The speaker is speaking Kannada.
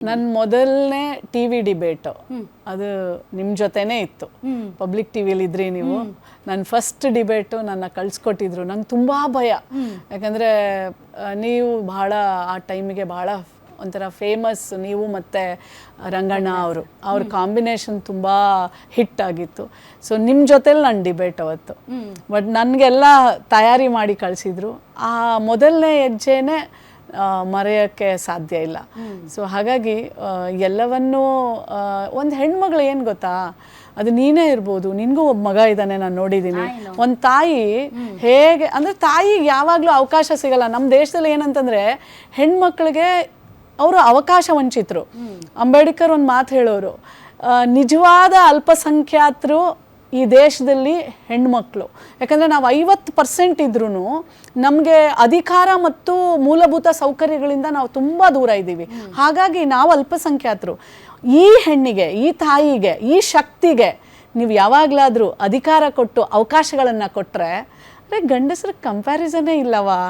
ನನ್ನ ಮೊದಲನೇ ಟಿವಿ ಡಿಬೇಟು ಅದು ನಿಮ್ಮ ಜೊತೆನೇ ಇತ್ತು. ಪಬ್ಲಿಕ್ ಟಿವಿಲಿ ಇದ್ರಿ ನೀವು. ನನ್ನ ಫಸ್ಟ್ ಡಿಬೇಟು ನನ್ನ ಕಳಿಸ್ಕೊಟ್ಟಿದ್ರು. ನಂಗೆ ತುಂಬ ಭಯ, ಯಾಕಂದರೆ ನೀವು ಭಾಳ ಆ ಟೈಮಿಗೆ ಭಾಳ ಒಂಥರ ಫೇಮಸ್, ನೀವು ಮತ್ತು ರಂಗಣ್ಣ ಅವ್ರ ಕಾಂಬಿನೇಷನ್ ತುಂಬ ಹಿಟ್ ಆಗಿತ್ತು. ಸೊ ನಿಮ್ಮ ಜೊತೆಲಿ ನಾನು ಡಿಬೇಟ್ ಅವತ್ತು. ಬಟ್ ನನಗೆಲ್ಲ ತಯಾರಿ ಮಾಡಿ ಕಳಿಸಿದ್ರು. ಆ ಮೊದಲನೇ ಹೆಜ್ಜೆನೇ ಮರೆಯೋಕ್ಕೆ ಸಾಧ್ಯ ಇಲ್ಲ. ಸೊ ಹಾಗಾಗಿ ಎಲ್ಲವನ್ನೂ ಒಂದು ಹೆಣ್ಮಗಳು ಏನು ಗೊತ್ತಾ, ಅದು ನೀನೇ ಇರ್ಬೋದು, ನಿನಗೂ ಒಬ್ಬ ಮಗ ಇದ್ದಾನೆ, ನಾನು ನೋಡಿದ್ದೀನಿ. ಒಂದು ತಾಯಿ ಹೇಗೆ ಅಂದರೆ ತಾಯಿಗೆ ಯಾವಾಗಲೂ ಅವಕಾಶ ಸಿಗಲ್ಲ. ನಮ್ಮ ದೇಶದಲ್ಲಿ ಏನಂತಂದರೆ ಹೆಣ್ಮಕ್ಳಿಗೆ ಅವರು ಅವಕಾಶ ವಂಚಿತರು. ಅಂಬೇಡ್ಕರ್ ಒಂದು ಮಾತು ಹೇಳೋರು, ನಿಜವಾದ ಅಲ್ಪಸಂಖ್ಯಾತರು ಈ ದೇಶದಲ್ಲಿ ಹೆಣ್ಮಕ್ಳು. ಯಾಕಂದರೆ ನಾವು 50% ಇದ್ರೂ ನಮಗೆ ಅಧಿಕಾರ ಮತ್ತು ಮೂಲಭೂತ ಸೌಕರ್ಯಗಳಿಂದ ನಾವು ತುಂಬ ದೂರ ಇದ್ದೀವಿ. ಹಾಗಾಗಿ ನಾವು ಅಲ್ಪಸಂಖ್ಯಾತರು. ಈ ಹೆಣ್ಣಿಗೆ, ಈ ತಾಯಿಗೆ, ಈ ಶಕ್ತಿಗೆ ನೀವು ಯಾವಾಗಲಾದರೂ ಅಧಿಕಾರ ಕೊಟ್ಟು ಅವಕಾಶಗಳನ್ನು ಕೊಟ್ಟರೆ ಗಂಡಸ್ರಿಗೆ ಕಂಪ್ಯಾರಿಸನ್ನೇ ಇಲ್ಲವಾ?